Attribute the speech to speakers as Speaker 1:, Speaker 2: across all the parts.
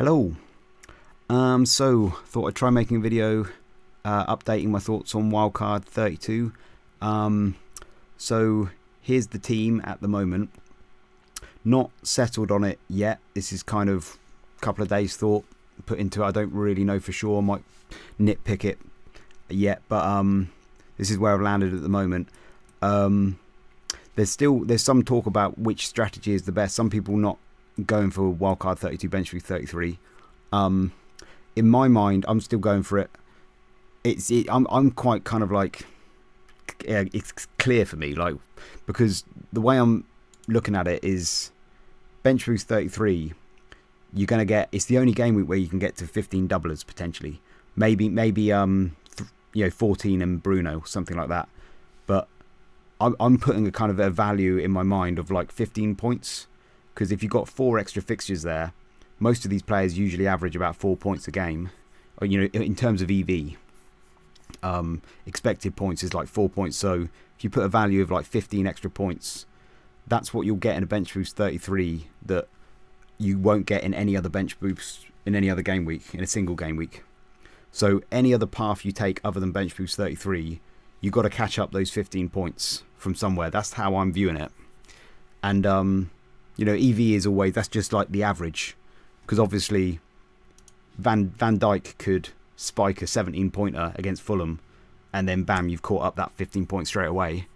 Speaker 1: Hello. So thought I'd try making a video updating my thoughts on Wildcard 32. So here's the team at the moment. Not settled on it yet. This is kind of a couple of days thought put into it. I don't really know for sure. I might nitpick it yet, but this is where I've landed at the moment. There's some talk about which strategy is the best. Some people not going for Wildcard 32, bench boost 33. In my mind, I'm still going for it. I'm quite kind of like, it's clear for me, like, because the way I'm looking at it is bench boost 33. You're gonna get, it's the only game week where you can get to 15 doublers potentially. Maybe 14 and Bruno, something like that. But I'm putting a kind of a value in my mind of like 15 points, because if you've got 4 extra fixtures there, most of these players usually average about 4 points a game, or, in terms of EV. Expected points is like 4 points. So if you put a value of like 15 extra points, that's what you'll get in a bench boost 33 that you won't get in any other bench boost in any other game week, in a single game week. So any other path you take other than bench boost 33, you've got to catch up those 15 points from somewhere. That's how I'm viewing it. And EV is always, that's just like the average, because obviously Van Dijk could spike a 17-pointer against Fulham, and then bam, you've caught up that 15 points straight away.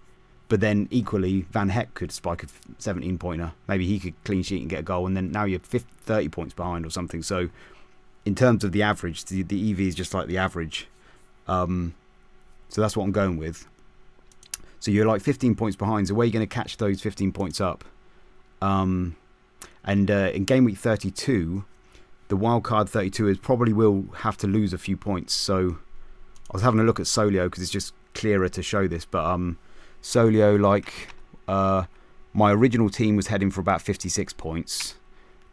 Speaker 1: But then equally, Van Heck could spike a 17-pointer. Maybe he could clean sheet and get a goal, and then now you're 30 points behind or something. So in terms of the average, the EV is just like the average. So that's what I'm going with. So you're like 15 points behind. So where are you going to catch those 15 points up? In game week 32, the wildcard 32 is probably will have to lose a few points. So I was having a look at Solio because it's just clearer to show this. But Solio, like my original team was heading for about 56 points.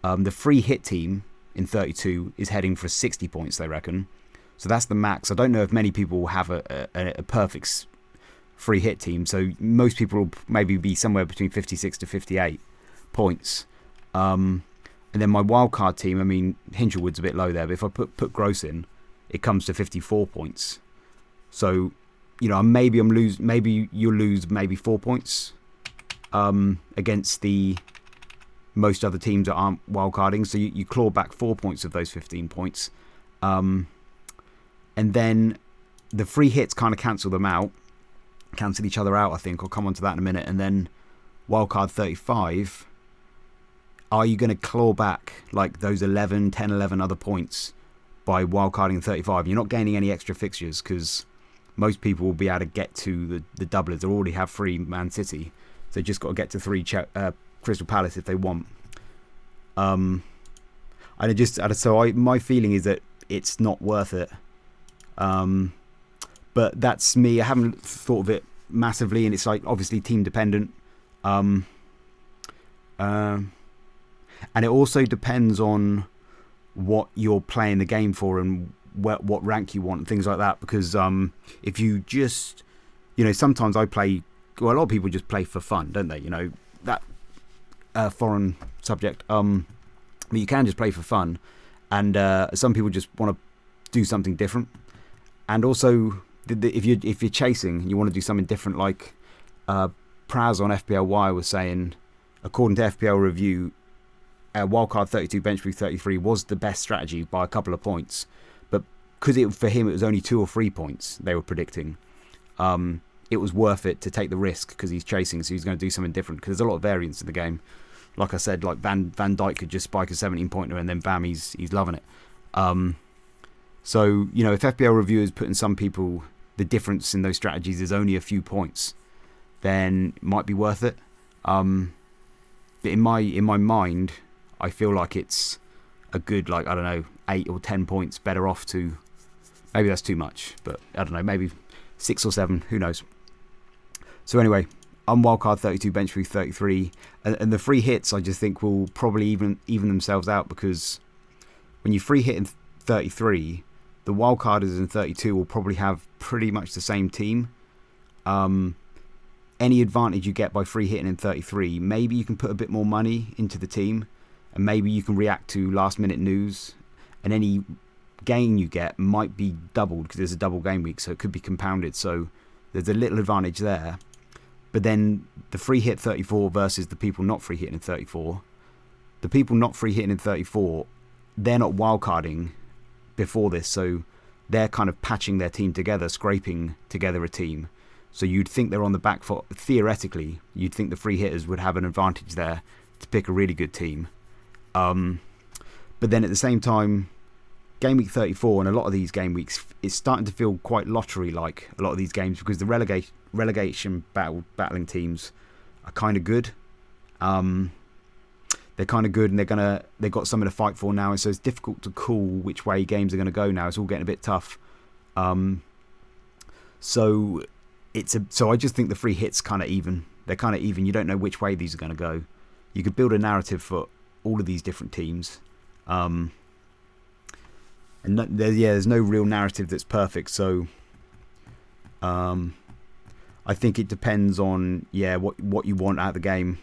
Speaker 1: The free hit team in 32 is heading for 60 points, they reckon. So that's the max. I don't know if many people will have a perfect free hit team. So most people will maybe be somewhere between 56 to 58 points. And then my wildcard team, I mean, Hinchelwood's a bit low there, but if I put Gross in, it comes to 54 points. So, maybe you'll lose maybe 4 points against the most other teams that aren't wildcarding. So you claw back 4 points of those 15 points. And then the free hits kind of cancel each other out, I think. I'll come on to that in a minute. And then wildcard 35, are you going to claw back like those 10, 11 other points by wildcarding 35? You're not gaining any extra fixtures because most people will be able to get to the doublers. They already have 3 Man City. So they just got to get to 3 Crystal Palace if they want. My feeling is that it's not worth it. But that's me. I haven't thought of it massively, and it's like obviously team dependent. And it also depends on what you're playing the game for and what rank you want and things like that. Because if you just, sometimes a lot of people just play for fun, don't they? That foreign subject. But you can just play for fun, and some people just want to do something different. And also, if you're chasing and you want to do something different, like Praz on FPL was saying, according to FPL review, wildcard 32, bench boost 33 was the best strategy by a couple of points. But because for him it was only 2 or 3 points they were predicting, it was worth it to take the risk because he's chasing, so he's going to do something different. Because there's a lot of variance in the game. Like I said, like Van Dijk could just spike a 17-pointer and then bam, he's loving it. So, if FPL review is putting some people, the difference in those strategies is only a few points, then it might be worth it. But in my mind, I feel like it's a good, 8 or 10 points better off to, maybe that's too much, but I don't know, maybe 6 or 7, who knows. So anyway, I'm wildcard 32, bench boost 33, and the free hits I just think will probably even themselves out, because when you free hit in 33, the wildcarders in 32 will probably have pretty much the same team. Any advantage you get by free hitting in 33, maybe you can put a bit more money into the team, and maybe you can react to last minute news and any gain you get might be doubled because there's a double game week, so it could be compounded. So there's a little advantage there. But then the free hit 34 versus the people not free hitting in 34. The people not free hitting in 34, they're not wildcarding before this, so they're kind of patching their team together, scraping together a team. So you'd think they're on the back foot. Theoretically, you'd think the free hitters would have an advantage there to pick a really good team. But then at the same time, game week 34 and a lot of these game weeks, it's starting to feel quite lottery-like, a lot of these games, because the relegation battling teams are kind of good. They're kind of good, and they've got something to fight for now, and so it's difficult to call which way games are going to go now. It's all getting a bit tough. So I just think the free hits kind of even. They're kind of even. You don't know which way these are going to go. You could build a narrative for all of these different teams. And there's no real narrative that's perfect. So I think it depends on what you want out of the game,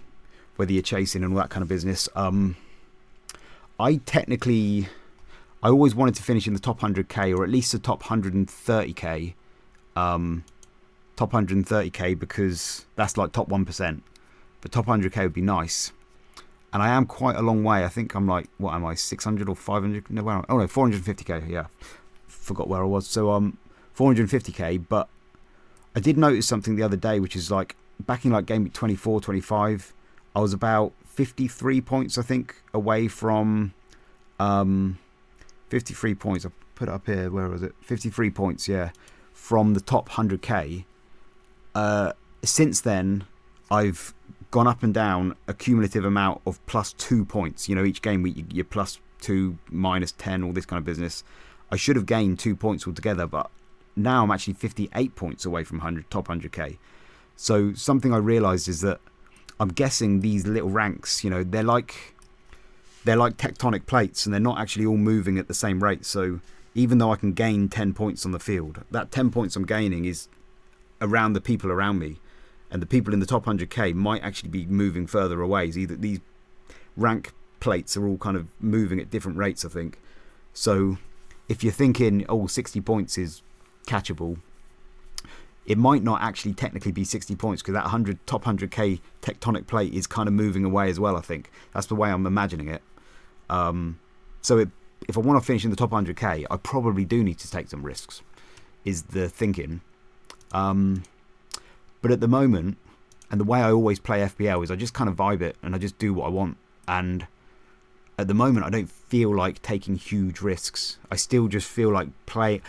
Speaker 1: whether you're chasing and all that kind of business. I always wanted to finish in the top 100k, or at least the top 130k. Top 130k, because that's like top 1%. But top 100k would be nice. And I am quite a long way. I think I'm like, what am I, 600 or 500? No, 450k, yeah. Forgot where I was. So 450k, but I did notice something the other day, which is like, back in like game week 24, 25, I was about 53 points, I think, away from 53 points. I put it up here. Where was it? 53 points, yeah, from the top 100k. Since then, I've gone up and down a cumulative amount of plus 2 points. You know, each game week you're plus 2, minus 10, all this kind of business. I should have gained 2 points altogether, but now I'm actually 58 points away from top 100k. So something I realised is that I'm guessing these little ranks, you know, they're like tectonic plates, and they're not actually all moving at the same rate. So even though I can gain 10 points on the field, that 10 points I'm gaining is around the people around me. And the people in the top 100k might actually be moving further away. Either these rank plates are all kind of moving at different rates, I think. So if you're thinking, 60 points is catchable, it might not actually technically be 60 points, because that top 100k tectonic plate is kind of moving away as well, I think. That's the way I'm imagining it. So if I want to finish in the top 100k, I probably do need to take some risks, is the thinking. But at the moment, and the way I always play FPL is I just kind of vibe it and I just do what I want. And at the moment, I don't feel like taking huge risks. I still just feel like I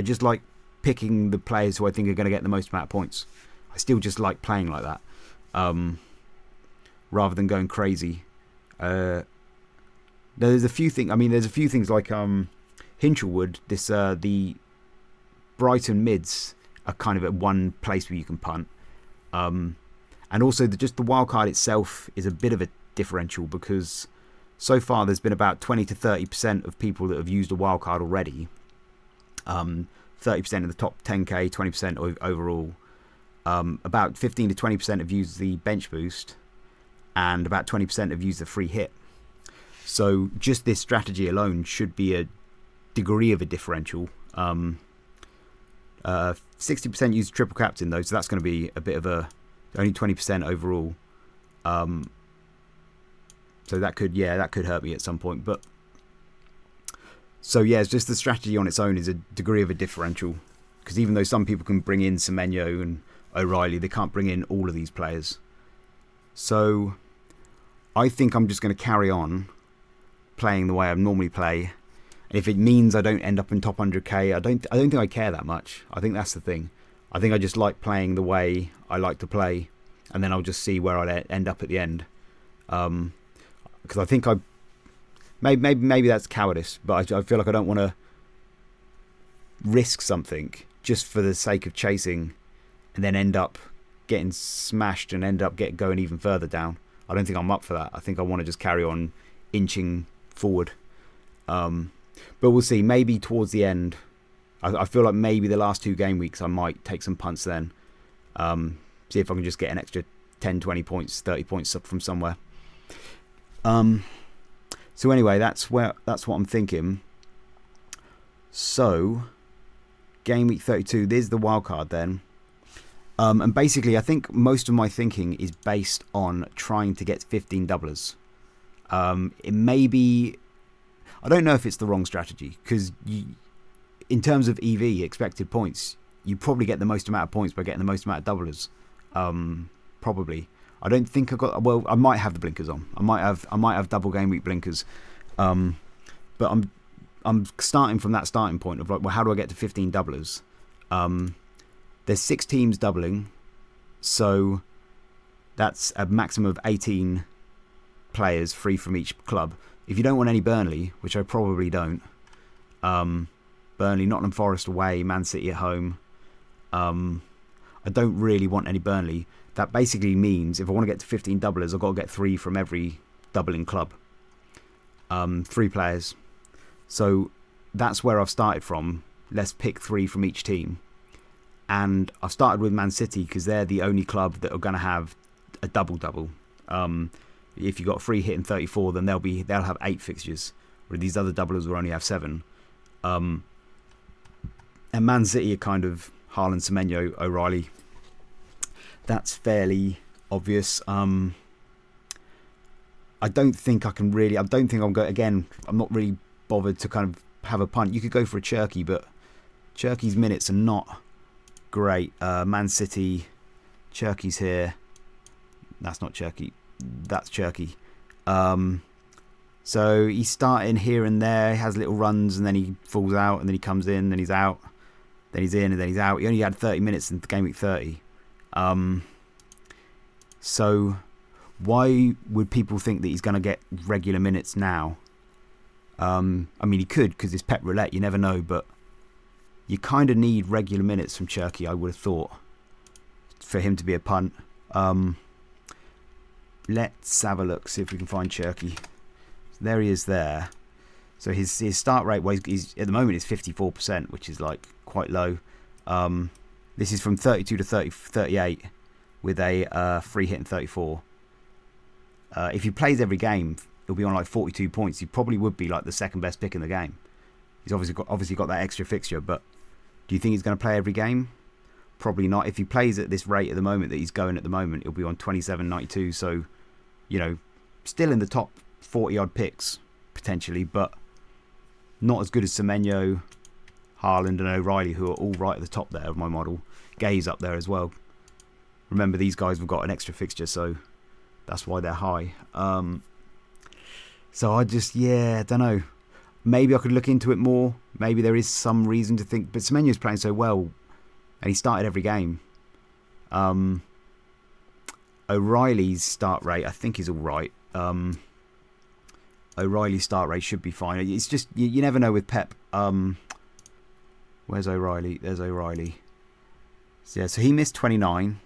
Speaker 1: just like picking the players who I think are going to get the most amount of points. I still just like playing like that, rather than going crazy. There's a few things. I mean, there's a few things like Hinchelwood. The Brighton mids are kind of at one place where you can punt, and also just the wildcard itself is a bit of a differential, because so far there's been about 20 to 30% of people that have used a wildcard already. 30% of the top 10k, 20% overall. About 15 to 20% have used the bench boost, and about 20% have used the free hit. So just this strategy alone should be a degree of a differential. 60% use triple captain though, so that's going to be a bit of only 20% overall. So that could hurt me at some point. But so yeah, it's just the strategy on its own is a degree of a differential, because even though some people can bring in Semenyo and O'Reilly, they can't bring in all of these players. So I think I'm just going to carry on playing the way I normally play. And if it means I don't end up in top 100k, I don't think I care that much. I think that's the thing. I think I just like playing the way I like to play, and then I'll just see where I end up at the end. Because I think maybe that's cowardice, but I feel like I don't want to risk something just for the sake of chasing, and then end up getting smashed and end up going even further down. I don't think I'm up for that. I think I want to just carry on inching forward. But we'll see. Maybe towards the end, I feel like maybe the last 2 game weeks I might take some punts then. See if I can just get an extra 10, 20 points, 30 points up from somewhere. So So anyway, that's what I'm thinking. So game week 32. There's the wild card then. And basically, I think most of my thinking is based on trying to get 15 doublers. It may be... I don't know if it's the wrong strategy, because in terms of EV, expected points, you probably get the most amount of points by getting the most amount of doublers. Probably. I don't think I got... Well, I might have the blinkers on. I might have double game week blinkers. But I'm starting from that starting point of like, well, how do I get to 15 doublers? There's 6 teams doubling, so that's a maximum of 18 players free from each club. If you don't want any Burnley, which I probably don't, Burnley, Nottingham Forest away, Man City at home, I don't really want any Burnley. That basically means if I want to get to 15 doublers, I've got to get 3 from every doubling club. 3 players. So that's where I've started from. Let's pick 3 from each team. And I've started with Man City because they're the only club that are going to have a double-double. If you've got 3 hitting 34, then they'll have 8 fixtures, where these other doublers will only have 7. And Man City are kind of Haaland, Semenyo, O'Reilly. That's fairly obvious. I don't think I'm going... Again, I'm not really bothered to kind of have a punt. You could go for a Cherky, but Cherky's minutes are not great. Man City, Cherky's here. That's not Cherky. That's Cherky. So he's starting here and there. He has little runs and then he falls out and then he comes in, then he's out, then he's in and then he's out. He only had 30 minutes in game week 30. So why would people think that he's going to get regular minutes now? I mean, he could because it's Pep Roulette. You never know, but you kind of need regular minutes from Cherky, I would have thought, for him to be a punt. Let's have a look, see if we can find Cherky. There he is there. So his start rate, he's at the moment is 54%, which is like quite low. This is from 32 to 38 with a free hit in 34. If he plays every game, he'll be on like 42 points. He probably would be like the second best pick in the game. He's obviously got that extra fixture, but do you think he's going to play every game? Probably not. If he plays at this rate at the moment that he's going at the moment, he'll be on 27.92. So, you know, still in the top 40 odd picks potentially, but not as good as Semenyo, Haaland and O'Reilly, who are all right at the top there of my model. Gay's up there as well. Remember, these guys have got an extra fixture, so that's why they're high. So I just, I don't know. Maybe I could look into it more. Maybe there is some reason to think, but Semenyo's playing so well, and he started every game. O'Reilly's start rate, I think, is all right. O'Reilly's start rate should be fine. It's just you never know with Pep. Where's O'Reilly? There's O'Reilly. So, so he missed 29.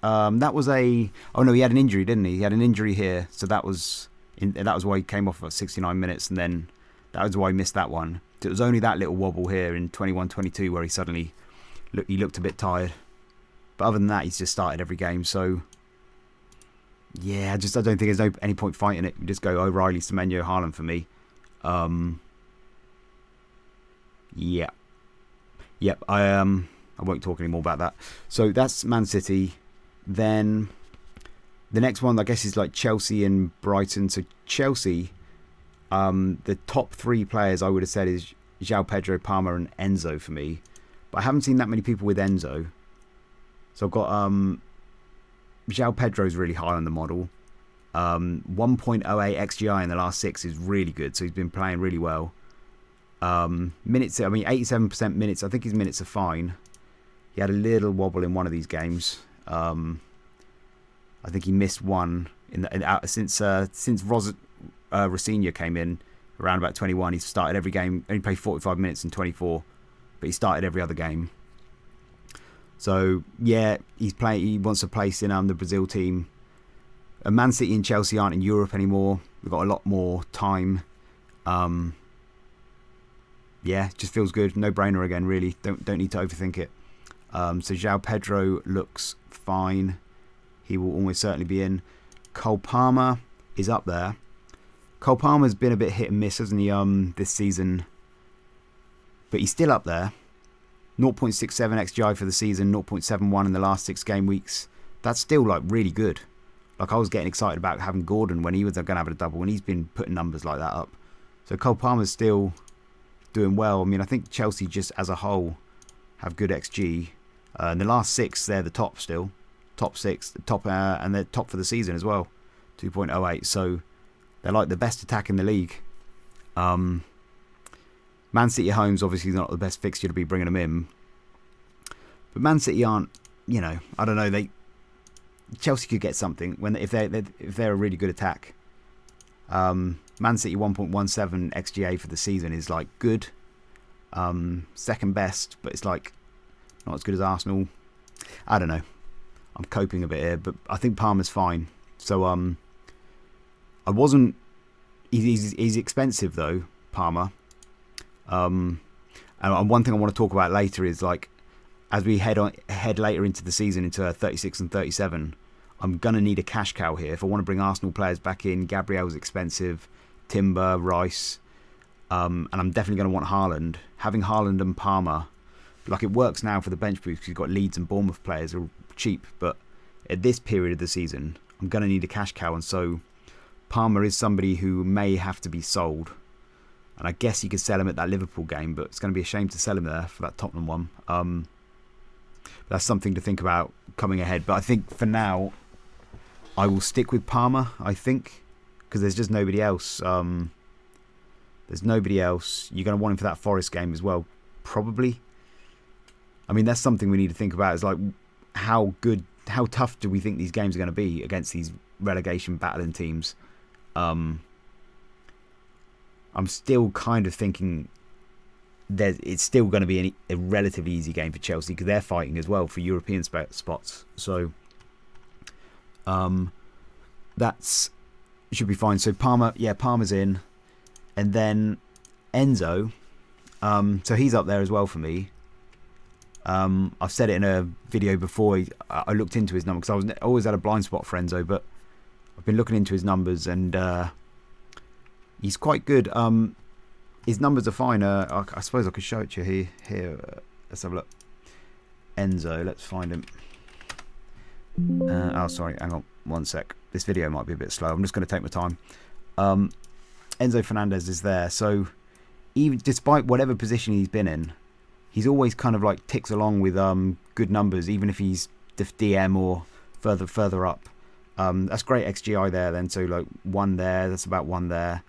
Speaker 1: That was he had an injury, didn't he? He had an injury here, so that was why he came off at 69 minutes, and then that was why he missed that one. So it was only that little wobble here in 21-22 where he suddenly looked a bit tired. But other than that, he's just started every game. So yeah, I don't think there's any point fighting it. You just go O'Reilly, Semenyo, Haaland for me. Yep. I won't talk any more about that. So that's Man City. Then the next one, I guess, is like Chelsea and Brighton. So Chelsea, the top 3 players I would have said is João Pedro, Palmer and Enzo for me. But I haven't seen that many people with Enzo. So I've got João Pedro's really high on the model. 1.08 XGI in the last 6 is really good. So he's been playing really well. Minutes, 87% minutes. I think his minutes are fine. He had a little wobble in one of these games. I think he missed one since Rosinha came in around about 21. He's started every game. Only played 45 minutes in 24, but he started every other game. So yeah, he's playing. He wants a place in the Brazil team. Man City and Chelsea aren't in Europe anymore. We've got a lot more time. Yeah, just feels good. No brainer again, really. Don't need to overthink it. So João Pedro looks fine. He will almost certainly be in. Cole Palmer is up there. Cole Palmer's been a bit hit and miss, hasn't he, this season? But he's still up there. 0.67 XGI for the season, 0.71 in the last 6 game weeks. That's still like really good. Like I was getting excited about having Gordon when he was going to have a double, and he's been putting numbers like that up. So Cole Palmer's still doing well. I mean, I think Chelsea just as a whole have good XG. In the last 6, they're the top still. Top 6, top, and they're top for the season as well. 2.08. So they're like the best attack in the league. Man City at home's obviously not the best fixture to be bringing them in. But Man City aren't, I don't know. Chelsea could get something if they're a really good attack. Man City 1.17 XGA for the season is like good. Second best, but it's like not as good as Arsenal. I don't know. I'm coping a bit here, but I think Palmer's fine. So I wasn't. He's expensive though, Palmer. And one thing I want to talk about later is like, as we head later into the season into 36 and 37, I'm gonna need a cash cow here if I want to bring Arsenal players back in. Gabriel's expensive, Timber, Rice, and I'm definitely gonna want Haaland. Having Haaland and Palmer, like it works now for the bench boost because you've got Leeds and Bournemouth players who are cheap, but at this period of the season, I'm gonna need a cash cow, and so Palmer is somebody who may have to be sold. And I guess you could sell him at that Liverpool game, but it's going to be a shame to sell him there for that Tottenham one. That's something to think about coming ahead. But I think for now, I will stick with Palmer, I think, because there's just nobody else. There's nobody else. You're going to want him for that Forest game as well, probably. I mean, that's something we need to think about, is like how tough do we think these games are going to be against these relegation battling teams? I'm still kind of thinking it's still going to be a relatively easy game for Chelsea because they're fighting as well for European spots. So that's should be fine. So Palmer's in, and then Enzo. So he's up there as well for me. I've said it in a video before. I looked into his number because I always had a blind spot for Enzo, but I've been looking into his numbers and. He's quite good. His numbers are fine. I suppose I could show it to you here. Let's have a look. Enzo, let's find him. Sorry, hang on one sec. This video might be a bit slow. I'm just going to take my time. Enzo Fernandez is there. So even despite whatever position he's been in, he's always kind of like ticks along with good numbers, even if he's DM or further up. That's great XGI there then. So like 1 there, that's about 1 there.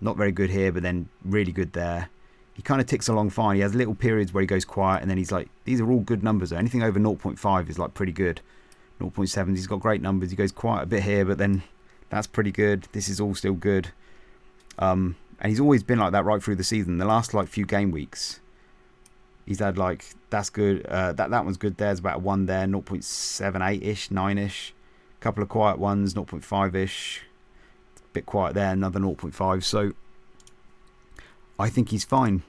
Speaker 1: Not very good here, but then really good there. He kind of ticks along fine. He has little periods where he goes quiet, and then he's like, these are all good numbers. Anything over 0.5 is like pretty good. 0.7, he's got great numbers. He goes quiet a bit here, but then that's pretty good. This is all still good. And he's always been like that right through the season. The last like few game weeks, he's had like, that's good. That one's good. There's about 1 there, 0.78-ish, 9-ish. Couple of quiet ones, 0.5-ish. Bit quiet there, another 0.5. So I think he's fine.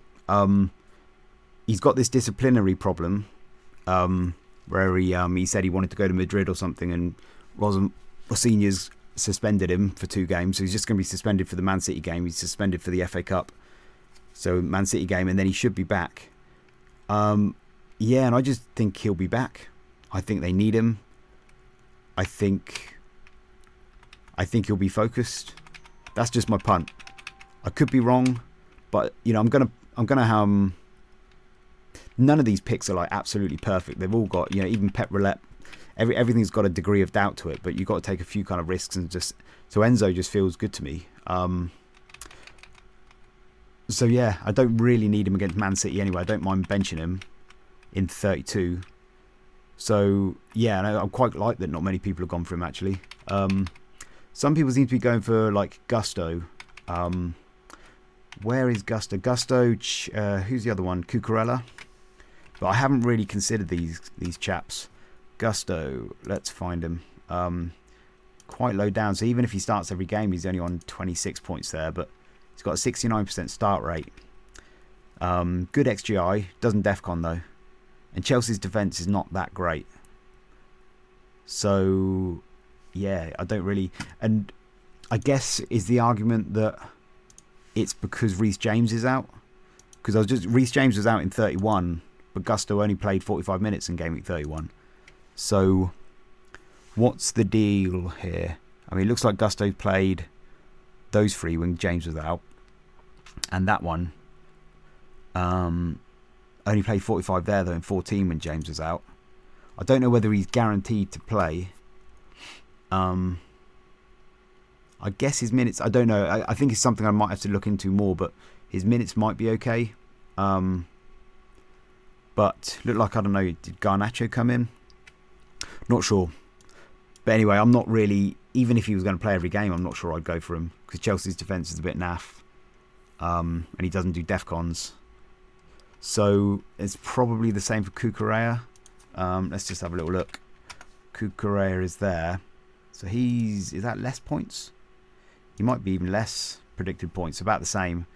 Speaker 1: He's got this disciplinary problem where he said he wanted to go to Madrid or something, and Rossinia's suspended him for 2 games, so he's just going to be suspended for the Man City game. He's suspended for the FA Cup, so Man City game, and then he should be back. And I just think he'll be back. I think they need him. I think he'll be focused. That's just my punt. I could be wrong, but I'm gonna none of these picks are like absolutely perfect. They've all got, even Pep Roulette, everything's got a degree of doubt to it, but you've got to take a few kind of risks, and so Enzo just feels good to me. So yeah, I don't really need him against Man City anyway. I don't mind benching him in 32. So yeah, and I'm quite like that not many people have gone for him actually. Some people seem to be going for like Gusto. Where is Gusto? Who's the other one? Cucurella. But I haven't really considered these chaps. Gusto, let's find him. Quite low down. So even if he starts every game, he's only on 26 points there. But he's got a 69% start rate. Good XGI. Doesn't defcon though. And Chelsea's defence is not that great. So, yeah, I don't really... And I guess is the argument that it's because Reece James is out. Because Reece James was out in 31, but Gusto only played 45 minutes in game week 31. So what's the deal here? I mean, it looks like Gusto played those 3 when James was out, and that one only played 45 there though in 14 when James was out. I don't know whether he's guaranteed to play. I guess his minutes, I don't know. I think it's something I might have to look into more, but his minutes might be okay. But look like, I don't know, did Garnacho come in? Not sure. But anyway, I'm not really, even if he was going to play every game, I'm not sure I'd go for him, because Chelsea's defence is a bit naff. And he doesn't do defcons. So it's probably the same for Cucurella. Let's just have a little look. Cucurella is there. So is that less points? He might be even less predicted points, about the same.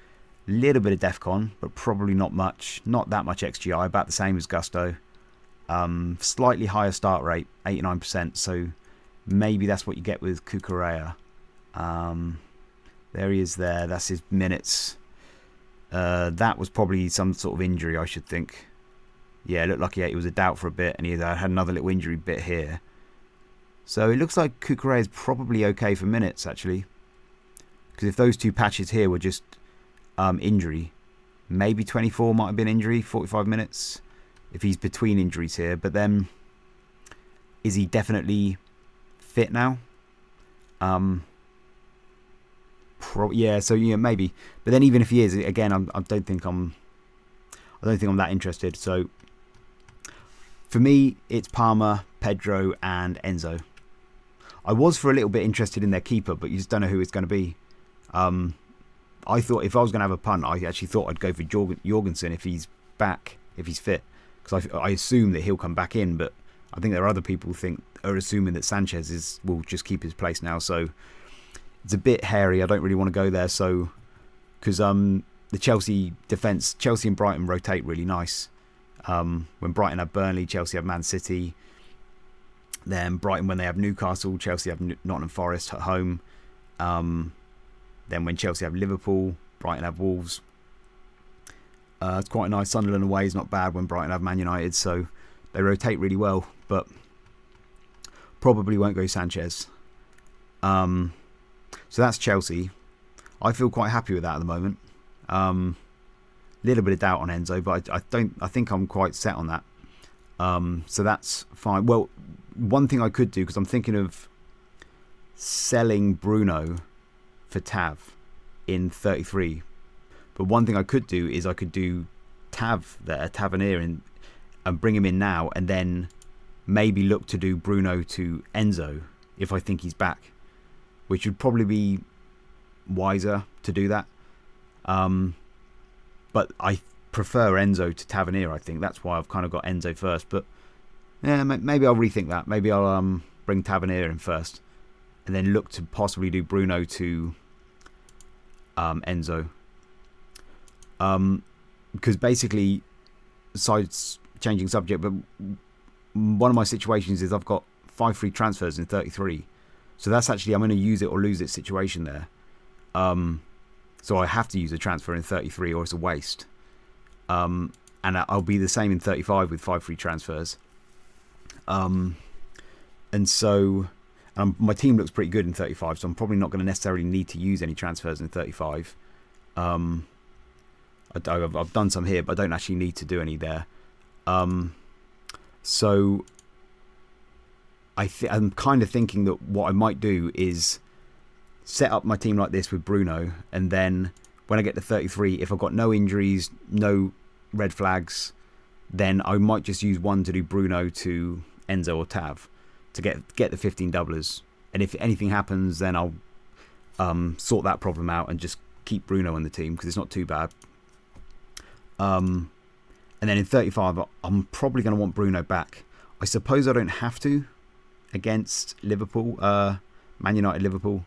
Speaker 1: Little bit of defcon, but probably not much. Not that much XGI, about the same as Gusto. Slightly higher start rate, 89%. So maybe that's what you get with Cucurella. There he is there. That's his minutes. That was probably some sort of injury, I should think. Yeah, it looked like it was a doubt for a bit, and he had another little injury bit here. So it looks like Cucurella is probably okay for minutes, actually. Because if those 2 patches here were just injury, maybe 24 might have been injury, 45 minutes, if he's between injuries here. But then, is he definitely fit now? Yeah, so yeah, maybe. But then even if he is, again, I don't think I'm that interested. So for me, it's Palmer, Pedro, and Enzo. I was for a little bit interested in their keeper, but you just don't know who it's going to be. I thought if I was going to have a punt, I actually thought I'd go for Jorgensen if he's back, if he's fit, because I assume that he'll come back in. But I think there are other people who are assuming that Sanchez will just keep his place now. So it's a bit hairy. I don't really want to go there. So because the Chelsea defence, Chelsea and Brighton rotate really nice. When Brighton have Burnley, Chelsea have Man City. Then Brighton, when they have Newcastle, Chelsea have Nottingham Forest at home. Then when Chelsea have Liverpool, Brighton have Wolves. It's quite nice. Sunderland away is not bad when Brighton have Man United. So they rotate really well. But probably won't go Sanchez. So that's Chelsea. I feel quite happy with that at the moment. Little bit of doubt on Enzo, but I think I'm quite set on that. So that's fine. Well, one thing I could do, because I'm thinking of selling Bruno for Tav in 33. But one thing I could do is I could do Tavernier and bring him in now, and then maybe look to do Bruno to Enzo if I think he's back, which would probably be wiser to do that. But I prefer Enzo to Tavernier. I think that's why I've kind of got Enzo first. But yeah, maybe I'll rethink that. Maybe I'll bring Tavernier in first, and then look to possibly do Bruno to Enzo. Because basically, besides changing subject, but one of my situations is I've got 5 free transfers in 33. So that's actually, I'm going to use it or lose it situation there. So I have to use a transfer in 33 or it's a waste. And I'll be the same in 35 with 5 free transfers. And so my team looks pretty good in 35, so I'm probably not going to necessarily need to use any transfers in 35. I've done some here, but I don't actually need to do any there. So I'm kind of thinking that what I might do is set up my team like this with Bruno, and then when I get to 33, if I've got no injuries, no red flags, then I might just use one to do Bruno to Enzo or Tav to get the 15 doublers. And if anything happens, then I'll sort that problem out and just keep Bruno on the team because it's not too bad. And then in 35, I'm probably going to want Bruno back. I suppose I don't have to against Liverpool, Man United, Liverpool.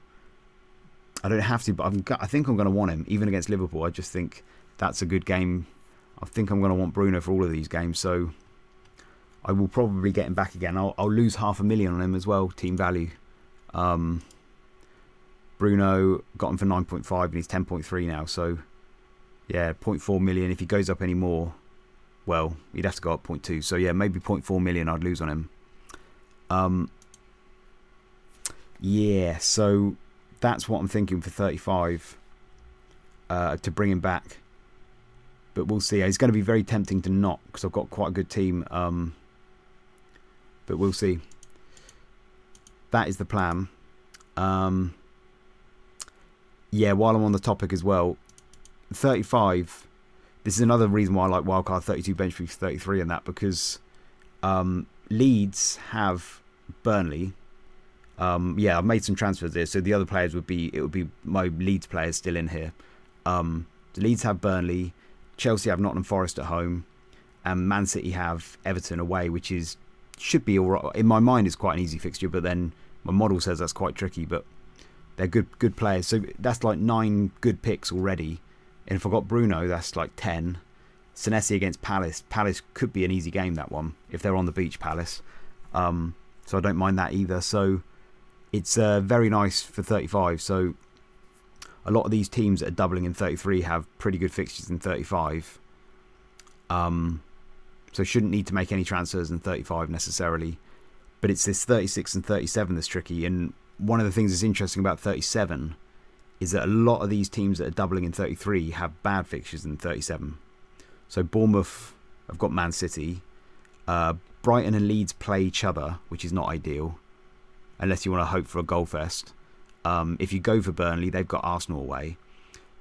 Speaker 1: I don't have to, but I think I'm going to want him even against Liverpool. I just think that's a good game. I think I'm going to want Bruno for all of these games, so I will probably get him back again. I'll lose 500,000 on him as well, team value. Bruno got him for 9.5 and he's 10.3 now. So, yeah, 0.4 million. If he goes up any more, well, he'd have to go up 0.2. So, yeah, maybe 0.4 million I'd lose on him. Yeah, so that's what I'm thinking for 35 to bring him back. But we'll see. It's going to be very tempting to not because I've got quite a good team. But we'll see. That is the plan. Yeah, while I'm on the topic as well, 35, this is another reason why I like Wildcard 32 bench boost 33 and that, because Leeds have Burnley. Yeah, I've made some transfers there, so the other players would be my Leeds players still in here. The Leeds have Burnley, Chelsea have Nottingham Forest at home, and Man City have Everton away, which should be all right. In my mind, it's quite an easy fixture, but then my model says that's quite tricky. But they're good players, so that's like 9 good picks already. And if I got Bruno, that's like 10. Senesi against Palace. Palace could be an easy game, that one, if they're on the beach, Palace. So I don't mind that either. So it's very nice for 35. So a lot of these teams that are doubling in 33 have pretty good fixtures in 35. So shouldn't need to make any transfers in 35 necessarily. But it's this 36 and 37 that's tricky. And one of the things that's interesting about 37 is that a lot of these teams that are doubling in 33 have bad fixtures in 37. So Bournemouth have got Man City. Brighton and Leeds play each other, which is not ideal, unless you want to hope for a goal fest. If you go for Burnley, they've got Arsenal away.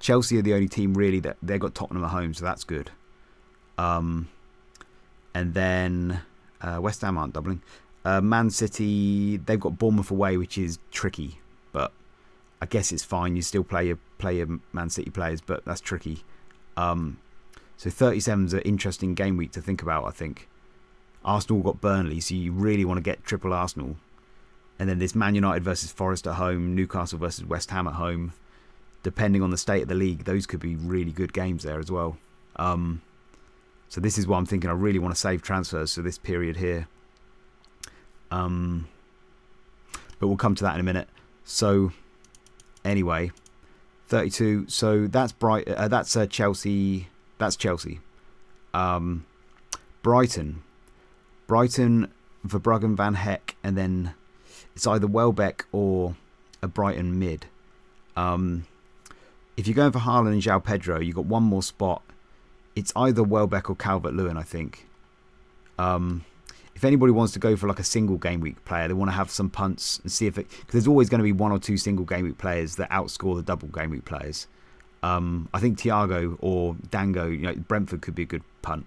Speaker 1: Chelsea are the only team really that they've got Tottenham at home, so that's good. And then West Ham aren't doubling. Man City, they've got Bournemouth away, which is tricky, but I guess it's fine. You still play your Man City players, but that's tricky. So 37's an interesting game week to think about, I think. Arsenal got Burnley, so you really want to get triple Arsenal. And then this Man United versus Forest at home, Newcastle versus West Ham at home. Depending on the state of the league, those could be really good games there as well. So this is what I'm thinking. I really want to save transfers for this period here. But we'll come to that in a minute. So anyway, 32. So that's that's Chelsea. That's Chelsea. Brighton. Verbruggen, Van Heck, and then it's either Welbeck or a Brighton mid. If you're going for Haaland and João Pedro, you've got one more spot. It's either Welbeck or Calvert-Lewin, I think. If anybody wants to go for like a single game week player, they want to have some punts and see if it... Because there's always going to be 1 or 2 single game week players that outscore the double game week players. I think Thiago or Dango, Brentford could be a good punt.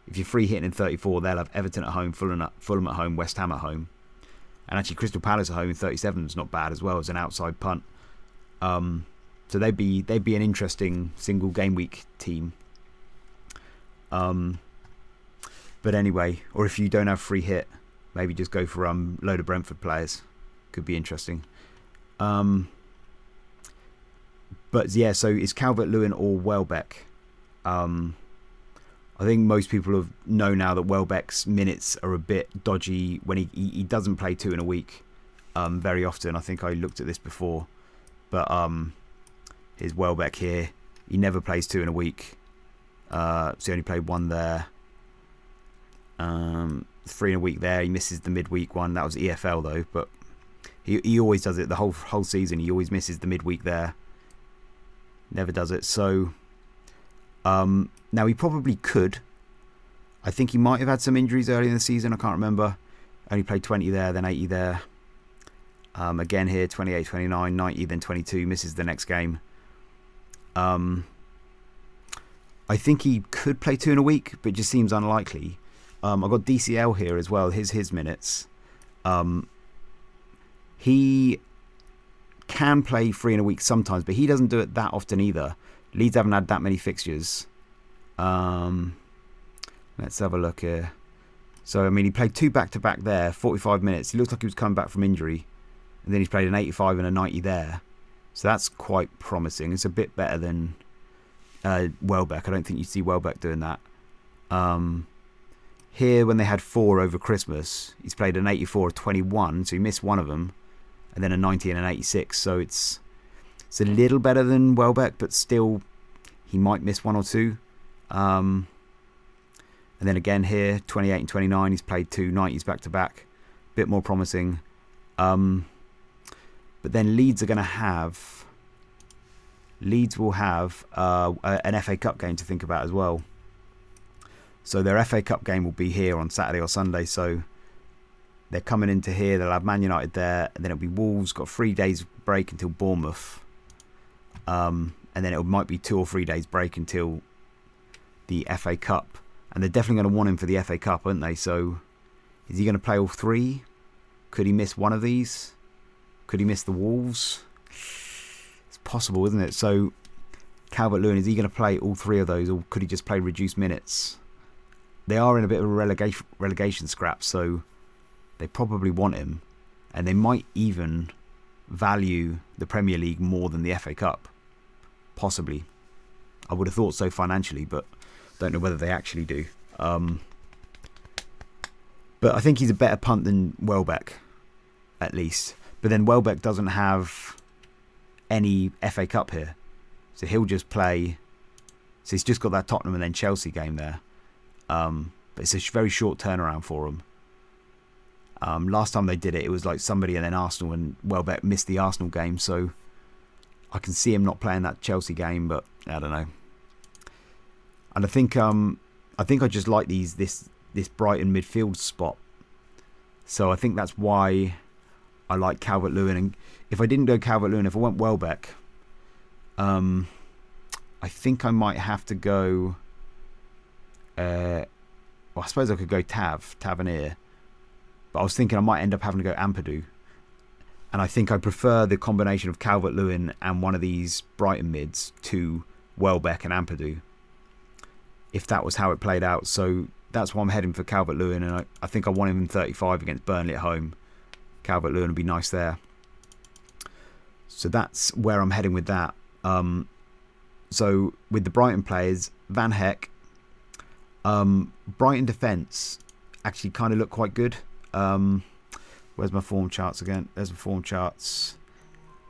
Speaker 1: If you're free hitting in 34, they'll have Everton at home, Fulham at home, West Ham at home. And actually Crystal Palace at home in 37 is not bad as well as an outside punt. So they'd be an interesting single game week team. But anyway, or if you don't have free hit, maybe just go for a load of Brentford players. Could be interesting. But yeah, so it's Calvert-Lewin or Welbeck. I think most people know now that Welbeck's minutes are a bit dodgy when he doesn't play 2 in a week very often. I think I looked at this before. But here's Welbeck here. He never plays 2 in a week. So he only played 1 there. 3 in a week there. He misses the midweek one. That was EFL though. But he always does it the whole season. He always misses the midweek there. Never does it. So now he probably could. I think he might have had some injuries early in the season. I can't remember. Only played 20 there, then 80 there. Again here, 28, 29, 90, then 22. Misses the next game. I think he could play 2 in a week, but it just seems unlikely. I've got DCL here as well. His minutes. He can play 3 in a week sometimes, but he doesn't do it that often either. Leeds haven't had that many fixtures. Let's have a look here. So, I mean, he played 2 back-to-back there, 45 minutes. He looked like he was coming back from injury. And then he's played an 85 and a 90 there. So that's quite promising. It's a bit better than Welbeck. I don't think you see Welbeck doing that. Here, when they had 4 over Christmas, he's played an 84, a 21, so he missed one of them. And then a 90 and an 86. So it's It's a little better than Welbeck, but still, he might miss 1 or 2. And then again here, 28 and 29, he's played 2 90s back to back. Bit more promising. But then Leeds will have an FA Cup game to think about as well. So their FA Cup game will be here on Saturday or Sunday. So they're coming into here. They'll have Man United there, and then it'll be Wolves. Got 3 days break until Bournemouth, and then it might be 2 or 3 days break until the FA Cup. And they're definitely going to want him for the FA Cup, aren't they? So is he going to play all 3? Could he miss one of these? Could he miss the Wolves? It's possible, isn't it? So Calvert-Lewin, is he going to play all 3 of those, or could he just play reduced minutes? They are in a bit of a relegation scrap, so they probably want him, and they might even value the Premier League more than the FA Cup. Possibly. I would have thought so financially, but don't know whether they actually do. But I think he's a better punt than Welbeck, at least. But then Welbeck doesn't have any FA Cup here, so he'll just play. So he's just got that Tottenham and then Chelsea game there. But it's a very short turnaround for him. Last time they did it, it was like somebody and then Arsenal, and Welbeck missed the Arsenal game, so I can see him not playing that Chelsea game, but I don't know. And I think I just like this Brighton midfield spot, so I think that's why I like Calvert-Lewin. And if I didn't go Calvert-Lewin, if I went Welbeck, I think I might have to go. Well, I suppose I could go Tavernier, but I was thinking I might end up having to go Ampadu, and I think I prefer the combination of Calvert-Lewin and one of these Brighton mids to Welbeck and Ampadu, if that was how it played out. So that's why I'm heading for Calvert-Lewin, and I think I want him in 35 against Burnley at home. Calvert-Lewin would be nice there. So that's where I'm heading with that. So with the Brighton players, Van Heck, Brighton defence actually kind of look quite good. Where's my form charts again? There's the form charts.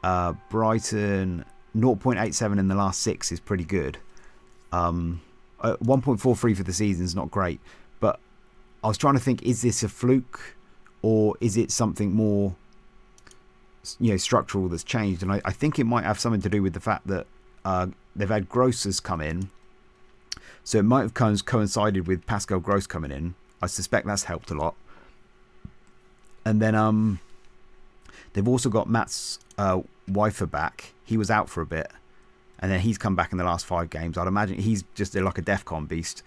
Speaker 1: Brighton 0.87 in the last 6 is pretty good. 1.43 for the season is not great, but I was trying to think, is this a fluke or is it something more, structural that's changed? And I think it might have something to do with the fact that they've had Grosses come in, so it might have coincided with Pascal Gross coming in. I suspect that's helped a lot. And then they've also got Matt's Wifer back. He was out for a bit, and then he's come back in the last 5 games. I'd imagine he's just like a DEFCON beast,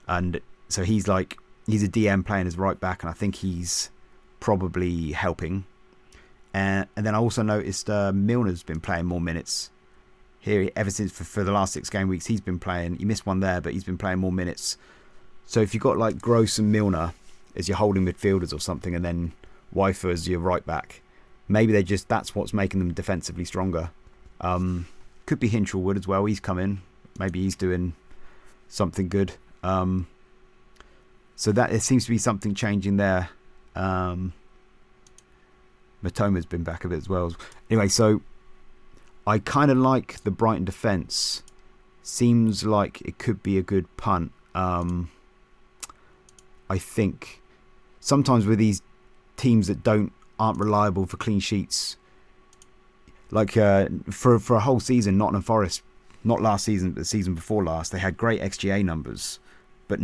Speaker 1: and so he's a DM playing as right back, and I think he's probably helping. And then I also noticed Milner's been playing more minutes here ever since for the last 6 game weeks. He's been playing. He missed one there, but he's been playing more minutes. So if you've got like Gross and Milner as your holding midfielders or something, and then Wifer as your right back, maybe that's what's making them defensively stronger. Could be Hinchelwood as well. He's come in. Maybe he's doing something good. So that it seems to be something changing there. Matoma's been back a bit as well. Anyway, so I kind of like the Brighton defence. Seems like it could be a good punt. I think sometimes with these teams that aren't reliable for clean sheets, like for a whole season, Nottingham Forest, not last season but the season before last, they had great XGA numbers, but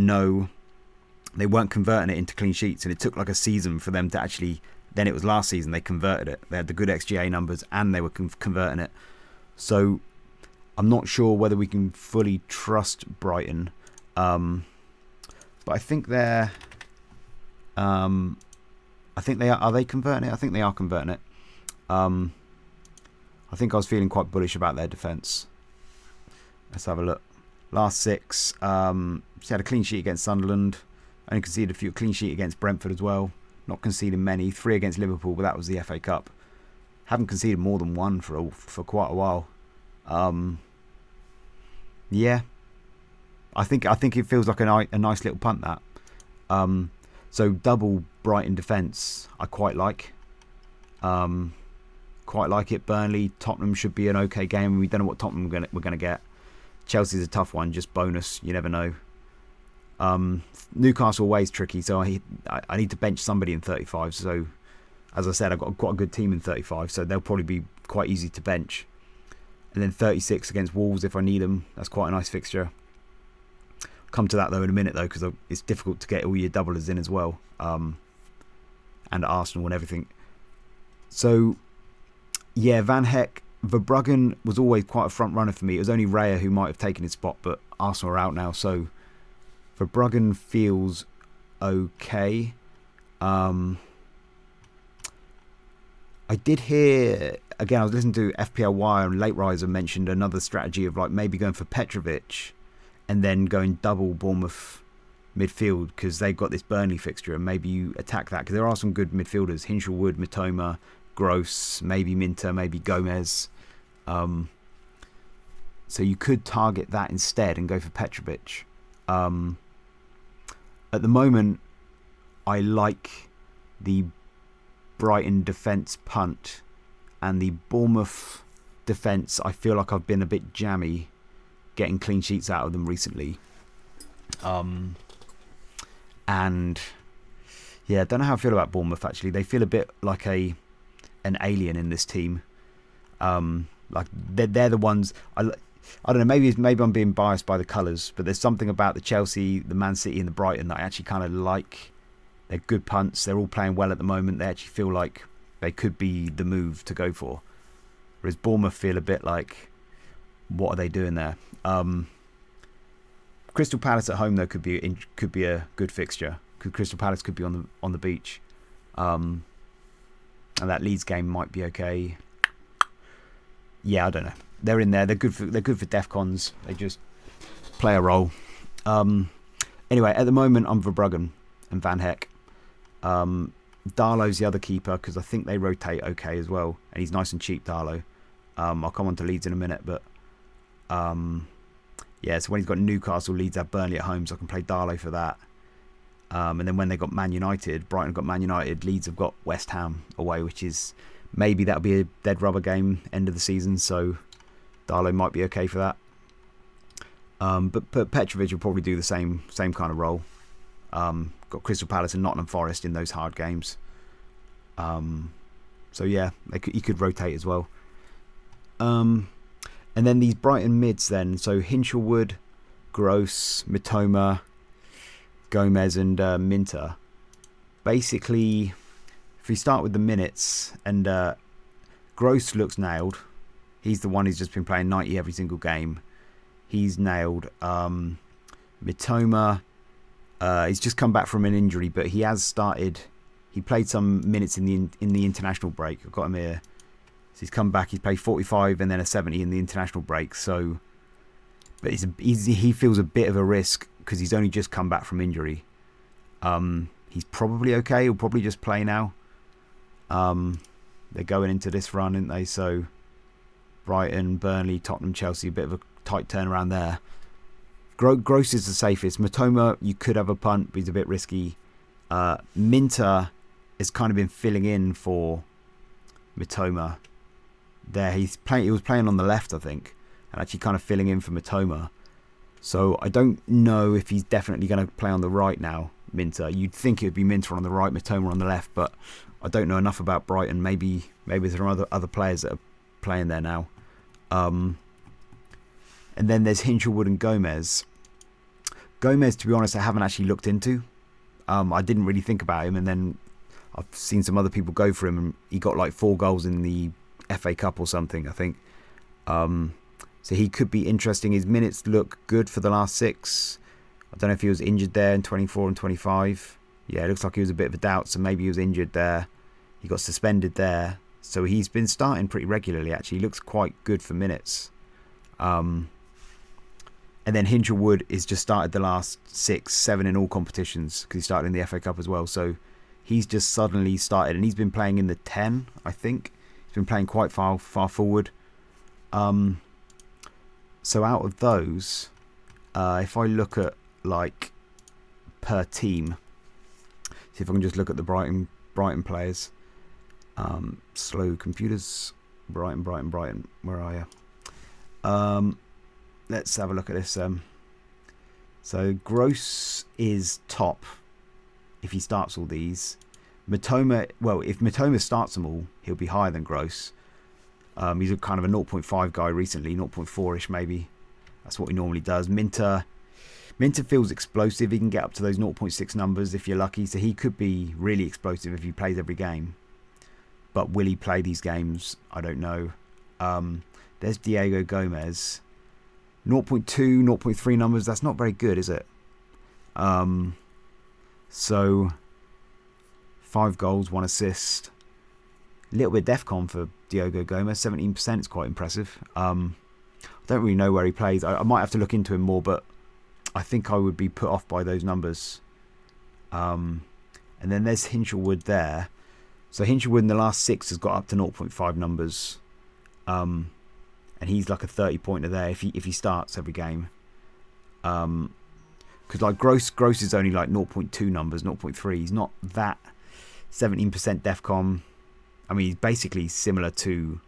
Speaker 1: they weren't converting it into clean sheets, and it took like a season for them to actually. Then it was last season they converted it. They had the good XGA numbers and they were converting it. So I'm not sure whether we can fully trust Brighton, but I think they're. I think they are. Are they converting it? I think they are converting it. I think I was feeling quite bullish about their defence. Let's have a look. Last 6, she had a clean sheet against Sunderland. Only conceded a few. Clean sheet against Brentford as well. Not conceding many. 3 against Liverpool, but that was the FA Cup. Haven't conceded more than 1 for quite a while. Yeah, I think it feels like a nice little punt that. So double Brighton defence, I quite like. quite like it. Burnley, Tottenham should be an okay game. We don't know what Tottenham we're going to get. Chelsea's a tough one, just bonus. You never know. Newcastle away is tricky, so I need to bench somebody in 35. So, as I said, I've got quite a good team in 35, so they'll probably be quite easy to bench. And then 36 against Wolves if I need them. That's quite a nice fixture. Come to that though in a minute though, because it's difficult to get all your doublers in as well, and Arsenal and everything. So yeah, Van Heck, Verbruggen was always quite a front runner for me. It was only Raya who might have taken his spot, but Arsenal are out now, so Verbruggen feels okay. I did hear, again, I was listening to FPL Wire, and Late Riser mentioned another strategy of like maybe going for Petrovic and then going double Bournemouth midfield, because they've got this Burnley fixture, and maybe you attack that, because there are some good midfielders: Hinshelwood, Mitoma, Gross, maybe Minter, maybe Gomez. So you could target that instead and go for Petrovic. At the moment, I like the Brighton defence punt, and the Bournemouth defence, I feel like I've been a bit jammy getting clean sheets out of them recently. And yeah, I don't know how I feel about Bournemouth actually. They feel a bit like an alien in this team. Like they're the ones I don't know, maybe I'm being biased by the colours, but there's something about the Chelsea, the Man City and the Brighton that I actually kind of like. They're good punts. They're all playing well at the moment. They actually feel like they could be the move to go for. Whereas Bournemouth feel a bit like, what are they doing there? Crystal Palace at home though could be a good fixture. Crystal Palace could be on the beach, and that Leeds game might be okay. Yeah, I don't know. They're in there. They're good for Defcons. They just play a role. Anyway, at the moment I'm Verbruggen and Van Heck. Darlow's the other keeper, because I think they rotate okay as well, and he's nice and cheap, Darlow. I'll come on to Leeds in a minute, but yeah, so when he's got Newcastle, Leeds have Burnley at home, so I can play Darlow for that. And then when they got Man United, Brighton got Man United, Leeds have got West Ham away, which is, maybe that'll be a dead rubber game end of the season, so Darlow might be okay for that. But Petrovic will probably do the same kind of role. Got Crystal Palace and Nottingham Forest in those hard games. So yeah, he could rotate as well. And then these Brighton mids then. So Hinshelwood, Gross, Mitoma, Gomez and Minter. Basically, if we start with the minutes, and Gross looks nailed. He's the one who's just been playing 90 every single game. He's nailed. Mitoma, he's just come back from an injury, but he has started. He played some minutes in the international break. I've got him here. So he's come back. He's played 45 and then a 70 in the international break. So, but he feels a bit of a risk because he's only just come back from injury. He's probably okay. He'll probably just play now. They're going into this run, aren't they? So Brighton, Burnley, Tottenham, Chelsea, a bit of a tight turnaround there. Gross is the safest. Mitoma, you could have a punt, but he's a bit risky. Minter has kind of been filling in for Mitoma. There, he was playing on the left, I think, and actually kind of filling in for Mitoma. So I don't know if he's definitely going to play on the right now, Minter. You'd think it would be Minter on the right, Mitoma on the left, but I don't know enough about Brighton. Maybe there are other players that are playing there now. And then there's Hinshelwood and Gomez. Gomez, to be honest, I haven't actually looked into. I didn't really think about him, and then I've seen some other people go for him, and he got like 4 goals in the FA Cup or something, I think. So he could be interesting. His minutes look good for the last 6. I don't know if he was injured there in 24 and 25. Yeah, it looks like he was a bit of a doubt, so maybe he was injured there. He got suspended there. So he's been starting pretty regularly, actually. He looks quite good for minutes. And then Hinshelwood is just started the last 6, 7 in all competitions, because he started in the FA Cup as well. So he's just suddenly started, and he's been playing in the 10, I think. He's been playing quite far forward. So out of those, if I look at like per team, see if I can just look at the Brighton players. Slow computers. Brighton. Where are you? Let's have a look at this. So Gross is top if he starts all these. Matoma, well, if Matoma starts them all, he'll be higher than Gross. He's a kind of a 0.5 guy recently, 0.4-ish maybe. That's what he normally does. Minter feels explosive. He can get up to those 0.6 numbers if you're lucky. So he could be really explosive if he plays every game. But will he play these games? I don't know. There's Diego Gomez. 0.2, 0.3 numbers. That's not very good, is it? So 5 goals, 1 assist. A little bit DEFCON for Diego Gomez. 17% is quite impressive. I don't really know where he plays. I might have to look into him more, but I think I would be put off by those numbers. And then there's Hinchelwood there. So Hinchelwood in the last 6 has got up to 0.5 numbers. And he's like a 30-pointer there if he starts every game. Because like Gross is only like 0.2 numbers, 0.3. He's not that 17% DEFCON. I mean, he's basically similar to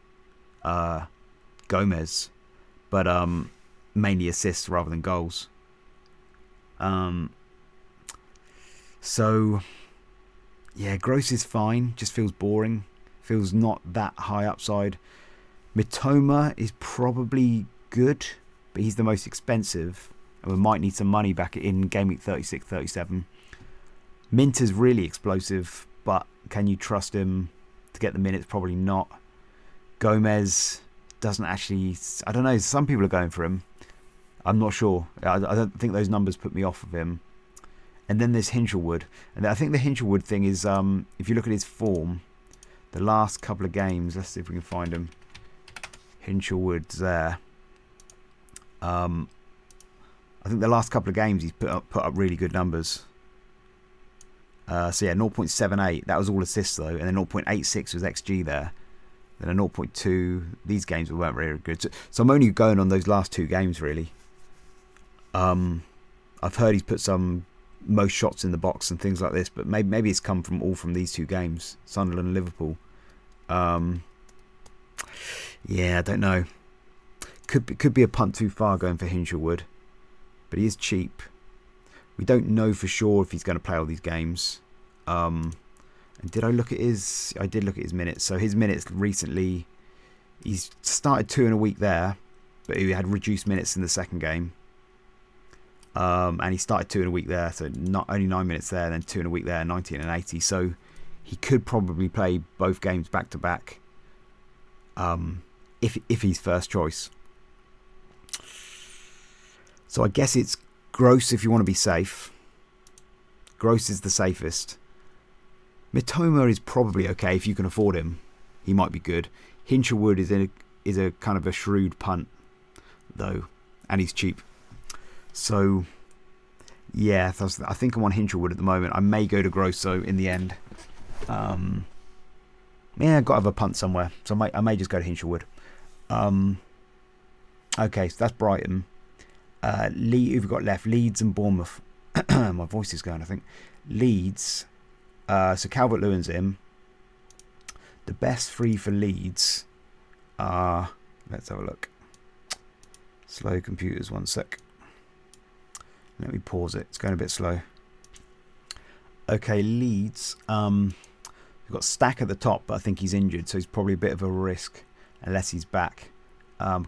Speaker 1: Gomez, but mainly assists rather than goals. So yeah, Gross is fine. Just feels boring. Feels not that high upside. Mitoma is probably good, but he's the most expensive, and we might need some money back in game week 36, 37. Minter's really explosive, but can you trust him to get the minutes? Probably not. Gomez doesn't actually... I don't know. Some people are going for him. I'm not sure. I don't think those numbers put me off of him. And then there's Hinchelwood. And I think the Hinchelwood thing is, if you look at his form, the last couple of games, let's see if we can find him. Hinchelwood's there. I think the last couple of games he's put up really good numbers. So yeah, 0.78. That was all assists though, and then 0.86 was XG there. Then a 0.2. These games weren't very good. So I'm only going on those last 2 games really. I've heard he's put some most shots in the box and things like this, but maybe it's come from these 2 games, Sunderland and Liverpool. Yeah, I don't know. Could be a punt too far going for Hinchelwood, but he is cheap. We don't know for sure if he's going to play all these games. And did I look at his... I did look at his minutes. So his minutes recently... He's started 2 in a week there, but he had reduced minutes in the second game. And he started 2 in a week there, so not only 9 minutes there, then 2 in a week there, 19 and 80. So he could probably play both games back to back. If he's first choice. So I guess it's Gross if you want to be safe. Gross is the safest. Mitoma is probably okay if you can afford him. He might be good. Hinchelwood is a kind of a shrewd punt though, and he's cheap. So yeah, I think I'm on Hinchelwood at the moment. I may go to Gross though in the end. Yeah, I've got to have a punt somewhere, so I may just go to Hinchelwood. Okay, so that's Brighton. Who've we got left? Leeds and Bournemouth. My voice is going, I think. Leeds. So Calvert-Lewin's in. The best 3 for Leeds are... Let's have a look. Slow computers, 1 sec. Let me pause it. It's going a bit slow. Okay, Leeds. We've got Stack at the top, but I think he's injured, so he's probably a bit of a risk unless he's back.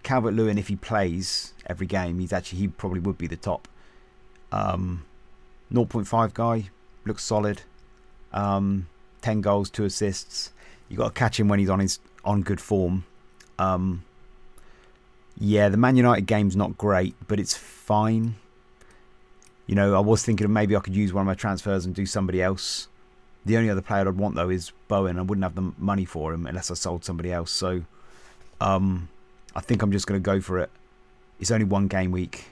Speaker 1: Calvert-Lewin, if he plays every game, he probably would be the top. 0.5 guy, looks solid. 10 goals, 2 assists. You got to catch him when he's on good form. Yeah, the Man United game's not great, but it's fine. You know, I was thinking maybe I could use one of my transfers and do somebody else. The only other player I'd want though is Bowen. I wouldn't have the money for him unless I sold somebody else. So, I think I'm just going to go for it. It's only 1 game week.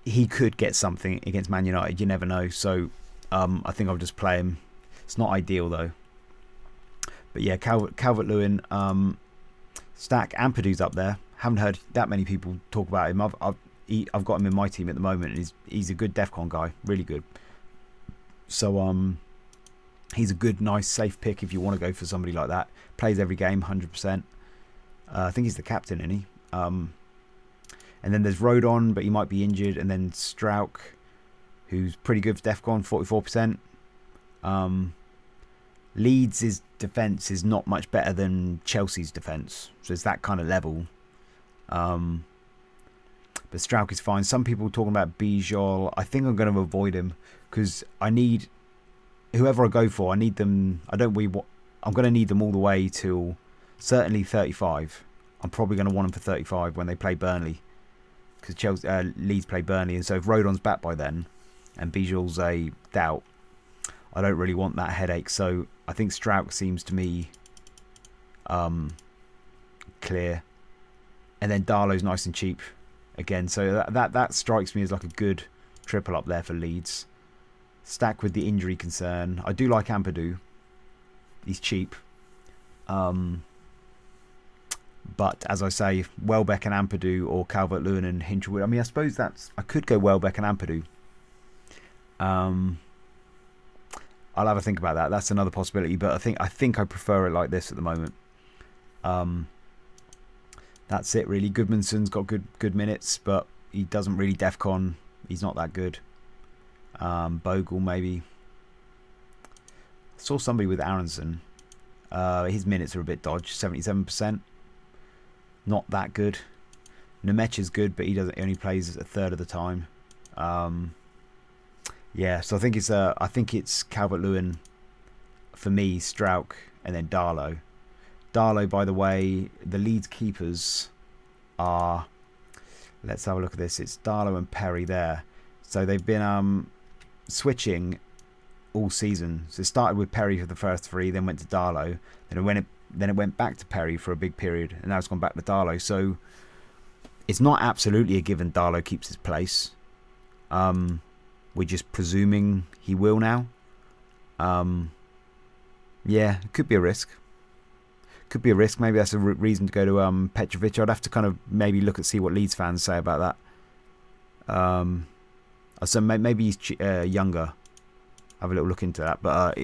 Speaker 1: He could get something against Man United. You never know. So I think I'll just play him. It's not ideal though. But yeah, Calvert-Lewin, Stack, Ampadu's up there. Haven't heard that many people talk about him. I've got him in my team at the moment. And he's a good DEFCON guy. Really good. So He's a good, nice, safe pick if you want to go for somebody like that. Plays every game, 100%. I think he's the captain, isn't he? And then there's Rodon, but he might be injured. And then Strauch, who's pretty good for Defcon, 44%. Leeds' defence is not much better than Chelsea's defence. So it's that kind of level. But Strauch is fine. Some people talking about Bijol. I think I'm going to avoid him because I need... Whoever I go for, I need them... I'm going to need them all the way till certainly 35. I'm probably going to want them for 35 when they play Burnley. Because Leeds play Burnley. And so if Rodon's back by then and Bijol's a doubt, I don't really want that headache. So I think Strauch seems to me clear. And then Darlow's nice and cheap again. So that strikes me as like a good triple up there for Leeds. Stack with the injury concern. I do like Ampadu. He's cheap. But as I say, Welbeck and Ampadu or Calvert-Lewin and Hinchelwood. I mean, I suppose I could go Welbeck and Ampadu. I'll have a think about that. That's another possibility. But I think I prefer it like this at the moment. That's it really. Goodmanson's got good minutes, but he doesn't really defcon. He's not that good. Bogle maybe. Saw somebody with Aronson. His minutes are a bit dodgy. 77%. Not that good. Nemec is good, but he only plays a third of the time. Yeah, so I think it's Calvert-Lewin for me, Strauch, and then Darlow. Darlow, by the way, the Leeds keepers are... Let's have a look at this. It's Darlow and Perry there. So they've been switching all season. So it started with Perry for the first three, then went to Darlow. Then it went back to Perry for a big period, and now it's gone back to Darlow. So it's not absolutely a given Darlow keeps his place. We're just presuming he will now. Yeah, it could be a risk. Maybe that's a reason to go to Petrovic. I'd have to kind of maybe look at see what Leeds fans say about that. So maybe he's younger. Have a little look into that, but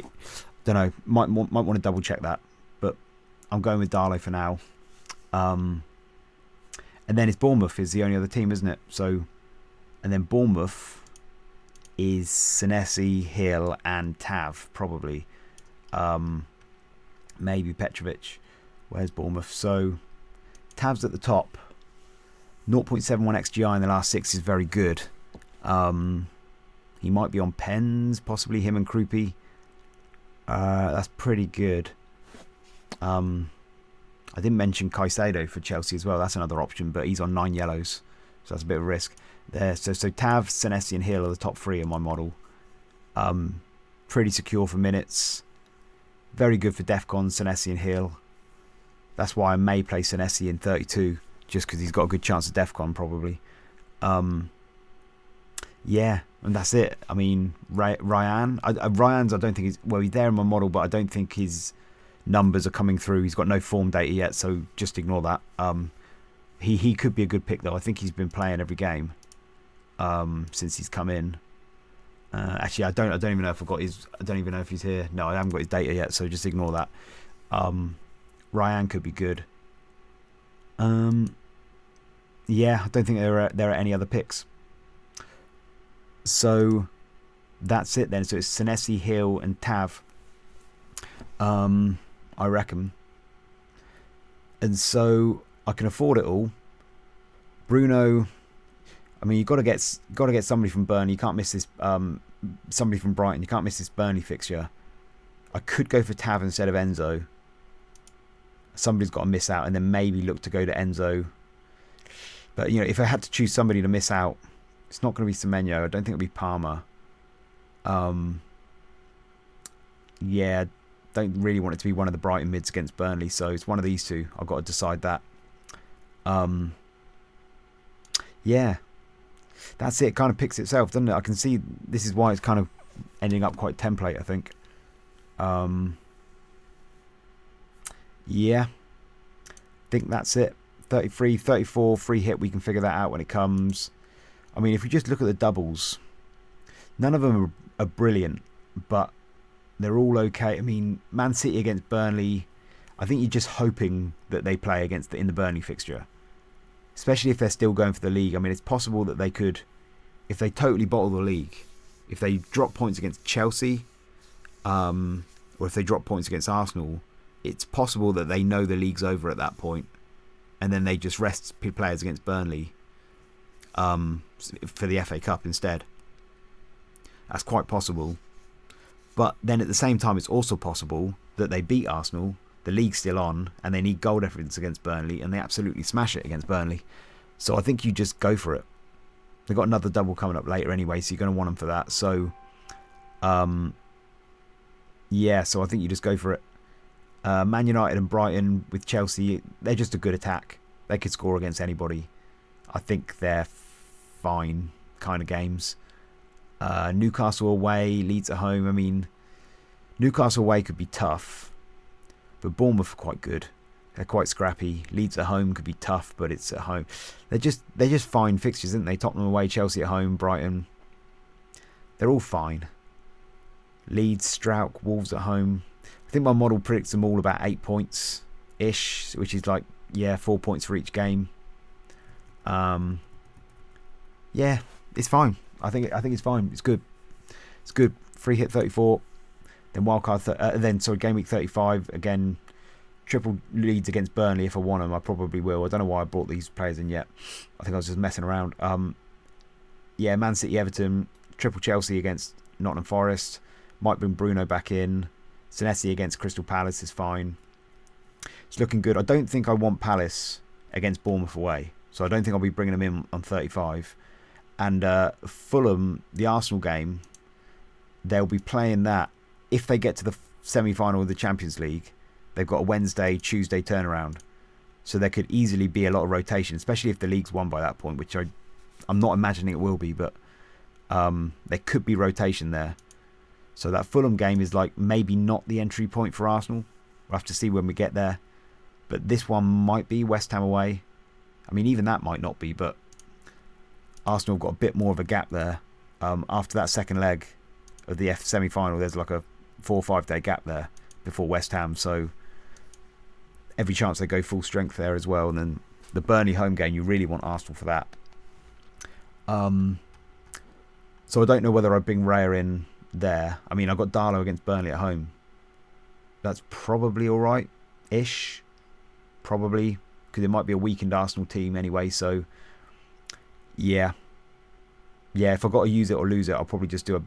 Speaker 1: don't know. Might want to double check that. But I'm going with Darlow for now. And then it's Bournemouth is the only other team, isn't it? So, and then Bournemouth is Senesi, Hill, and Tav probably. Maybe Petrovic. Where's Bournemouth? So Tav's at the top. 0.71 XGI in the last 6 is very good. He might be on pens, possibly him and Krupi. That's pretty good. I didn't mention Caicedo for Chelsea as well. That's another option, but he's on 9 yellows, so that's a bit of a risk there. So Tav, Senesi, and Hill are the top 3 in my model. Pretty secure for minutes. Very good for Defcon, Senesi and Hill. That's why I may play Senesi in 32, just because he's got a good chance of Defcon probably. Yeah, and that's it. I mean, Ryan's, I don't think he's there in my model, but I don't think his numbers are coming through. He's got no form data yet, so just ignore that. He could be a good pick though. I think he's been playing every game since he's come in. Actually, I don't even know if I don't even know if he's here. No, I haven't got his data yet, so just ignore that. Ryan could be good. Yeah, I don't think there are any other picks. So that's it then. So it's Senesi, Hill, and Tav. I reckon. And so I can afford it all. Bruno. I mean, you've got to get somebody from Burnley. You can't miss this. Somebody from Brighton. You can't miss this Burnley fixture. I could go for Tav instead of Enzo. Somebody's got to miss out, and then maybe look to go to Enzo. But if I had to choose somebody to miss out, it's not going to be Semenyo. I don't think it'll be Palmer. Yeah, don't really want it to be one of the Brighton mids against Burnley, so it's one of these two. I've got to decide that. Yeah, that's it. It kind of picks itself, doesn't it? I can see this is why it's kind of ending up quite template, I think. Yeah, I think that's it. 33, 34, free hit. We can figure that out when it comes. I mean, if we just look at the doubles, none of them are brilliant, but they're all okay. I mean, Man City against Burnley, I think you're just hoping that they play in the Burnley fixture, especially if they're still going for the league. I mean, it's possible that they could, if they totally bottle the league, if they drop points against Chelsea, or if they drop points against Arsenal, it's possible that they know the league's over at that point, and then they just rest players against Burnley for the FA Cup instead. That's quite possible. But then at the same time, it's also possible that they beat Arsenal, the league's still on, and they need goal difference against Burnley, and they absolutely smash it against Burnley. So I think you just go for it. They've got another double coming up later anyway, so you're going to want them for that. So, so I think you just go for it. Man United and Brighton with Chelsea, they're just a good attack. They could score against anybody. I think they're fine kind of games. Newcastle away, Leeds at home. I mean, Newcastle away could be tough, but Bournemouth are quite good. They're quite scrappy. Leeds at home could be tough, but it's at home. They're just fine fixtures, aren't they? Tottenham away, Chelsea at home, Brighton. They're all fine. Leeds, Strauch, Wolves at home. I think my model predicts them all about 8 points-ish, which is 4 points for each game. It's fine. I think it's fine. It's good. It's good. Free hit 34. Then wildcard. Game week 35 again. Triple Leeds against Burnley if I want them. I probably will. I don't know why I brought these players in yet. I think I was just messing around. Man City, Everton. Triple Chelsea against Nottingham Forest. Might bring Bruno back in. Senesi against Crystal Palace is fine. It's looking good. I don't think I want Palace against Bournemouth away, so I don't think I'll be bringing them in on 35. And Fulham, the Arsenal game, they'll be playing that. If they get to the semi-final of the Champions League, they've got a Wednesday, Tuesday turnaround. So there could easily be a lot of rotation, especially if the league's won by that point, which I'm not imagining it will be, but there could be rotation there. So that Fulham game is maybe not the entry point for Arsenal. We'll have to see when we get there. But this one might be West Ham away. I mean, even that might not be, but Arsenal have got a bit more of a gap there. After that second leg of the semi-final, there's a 4 or 5 day gap there before West Ham. So every chance they go full strength there as well. And then the Burnley home game, you really want Arsenal for that. So I don't know whether I bring Raya in there. I mean, I've got Darlow against Burnley at home. That's probably all right-ish. Probably. Because it might be a weakened Arsenal team anyway. So, yeah, if I've got to use it or lose it, I'll probably just do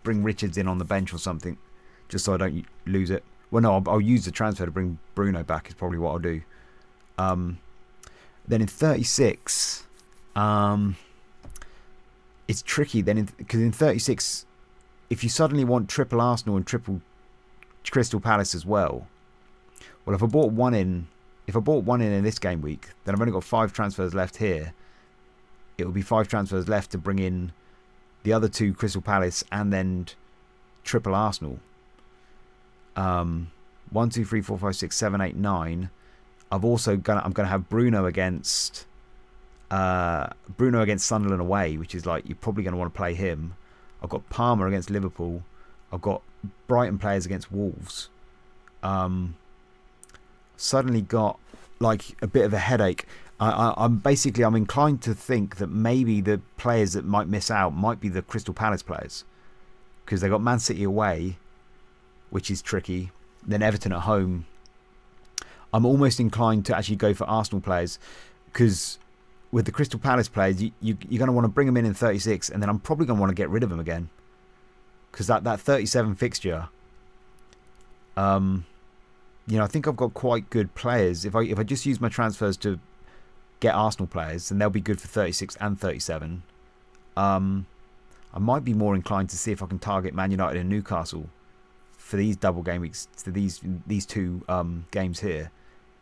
Speaker 1: bring Richards in on the bench or something, just so I don't lose it. Well, no, I'll use the transfer to bring Bruno back is probably what I'll do. Then in 36, it's tricky then because in 36, if you suddenly want triple Arsenal and triple Crystal Palace as well, if I bought one in this game week, then I've only got 5 transfers left here. It will be 5 transfers left to bring in the other 2 Crystal Palace and then triple Arsenal. 1, 2, 3, 4, 5, 6, 7, 8, 9. I'm gonna have Bruno against Sunderland away, which is you're probably going to want to play him. I've got Palmer against Liverpool. I've got Brighton players against Wolves. Suddenly got a bit of a headache. I'm inclined to think that maybe the players that might miss out might be the Crystal Palace players, because they got Man City away, which is tricky. Then Everton at home. I'm almost inclined to actually go for Arsenal players, because with the Crystal Palace players, you're going to want to bring them in 36, and then I'm probably going to want to get rid of them again, because that 37 fixture, I think I've got quite good players. If I just use my transfers to get Arsenal players, then they'll be good for 36 and 37. I might be more inclined to see if I can target Man United and Newcastle for these double game weeks, to these 2 games here.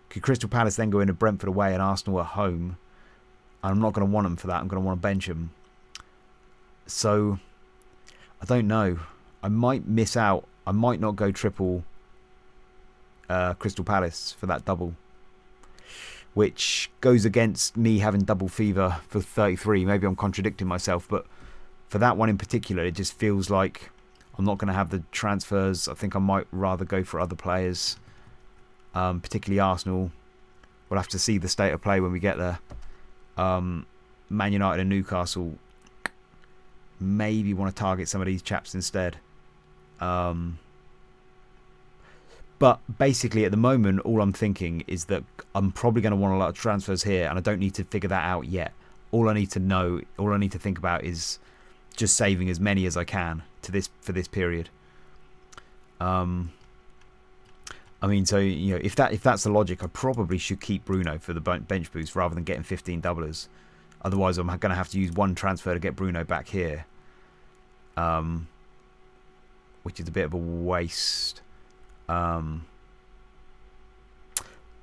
Speaker 1: Could Crystal Palace then go into Brentford away and Arsenal at home? I'm not going to want them for that. I'm going to want to bench them. So, I don't know. I might miss out. I might not go triple Crystal Palace for that double, which goes against me having double fever for 33. Maybe I'm contradicting myself, but for that one in particular, it just feels like I'm not going to have the transfers. I think I might rather go for other players, particularly Arsenal. We'll have to see the state of play when we get there. Man United and Newcastle, maybe want to target some of these chaps instead. But basically, at the moment, all I'm thinking is that I'm probably going to want a lot of transfers here, and I don't need to figure that out yet. All I need to think about is just saving as many as I can for this period. I mean, so if that's the logic, I probably should keep Bruno for the bench boost rather than getting 15 doublers. Otherwise, I'm going to have to use one transfer to get Bruno back here, which is a bit of a waste.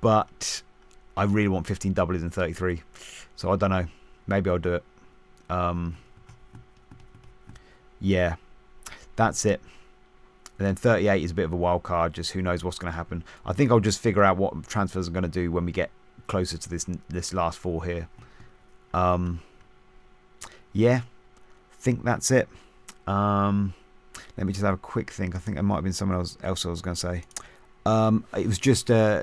Speaker 1: But I really want 15 doublers and 33, so I don't know. Maybe I'll do it. Yeah, that's it. And then 38 is a bit of a wild card. Just who knows what's going to happen. I think I'll just figure out what transfers I'm going to do when we get closer to this last 4 here. Yeah, I think that's it. Let me just have a quick think. I think there might have been someone else I was going to say. It was just 2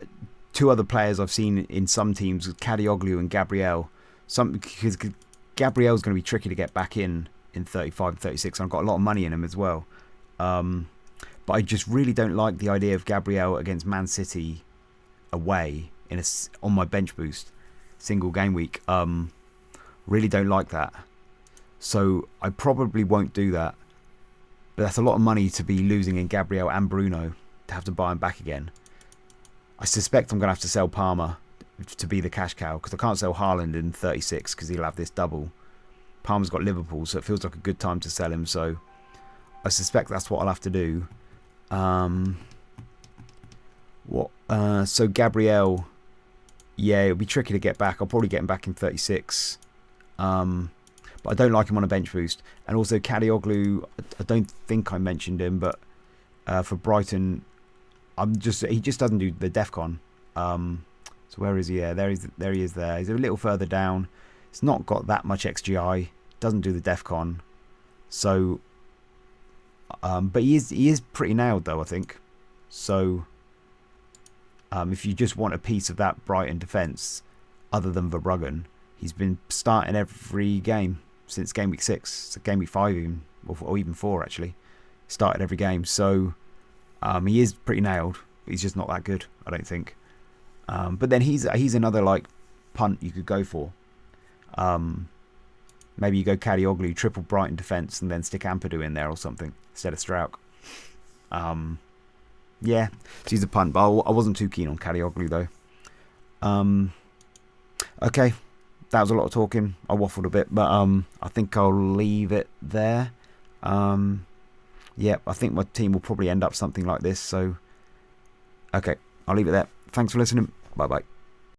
Speaker 1: other players I've seen in some teams, Kadioglu and Gabriel. Because Gabriel's going to be tricky to get back in 35 and 36. And I've got a lot of money in him as well. But I just really don't like the idea of Gabriel against Man City away on my bench boost single game week. Really don't like that. So I probably won't do that. But that's a lot of money to be losing in Gabriel and Bruno to have to buy him back again. I suspect I'm going to have to sell Palmer to be the cash cow because I can't sell Haaland in 36 because he'll have this double. Palmer's got Liverpool, so it feels like a good time to sell him. So I suspect that's what I'll have to do. So Gabriel, yeah, it'll be tricky to get back. I'll probably get him back in 36. But I don't like him on a bench boost. And also Kadioglu, I don't think I mentioned him, but for Brighton, he just doesn't do the DEFCON. So where is he? Yeah, there he is there. He's a little further down. It's not got that much XGI. Doesn't do the DEFCON. So, but he is pretty nailed though, I think. So, if you just want a piece of that Brighton defence, other than Verbruggen, he's been starting every game since game week 6. So game week 5 even, or even 4 actually. Started every game. So, he is pretty nailed. He's just not that good, I don't think. But then he's another like punt you could go for. Maybe you go Kadioglu, triple Brighton defence, and then stick Ampadu in there or something instead of Strauch. Yeah, so he's a punt, but I wasn't too keen on Kadioglu though. Okay, that was a lot of talking. I waffled a bit, but I think I'll leave it there. Yeah, I think my team will probably end up something like this. So, okay, I'll leave it there. Thanks for listening. Bye bye.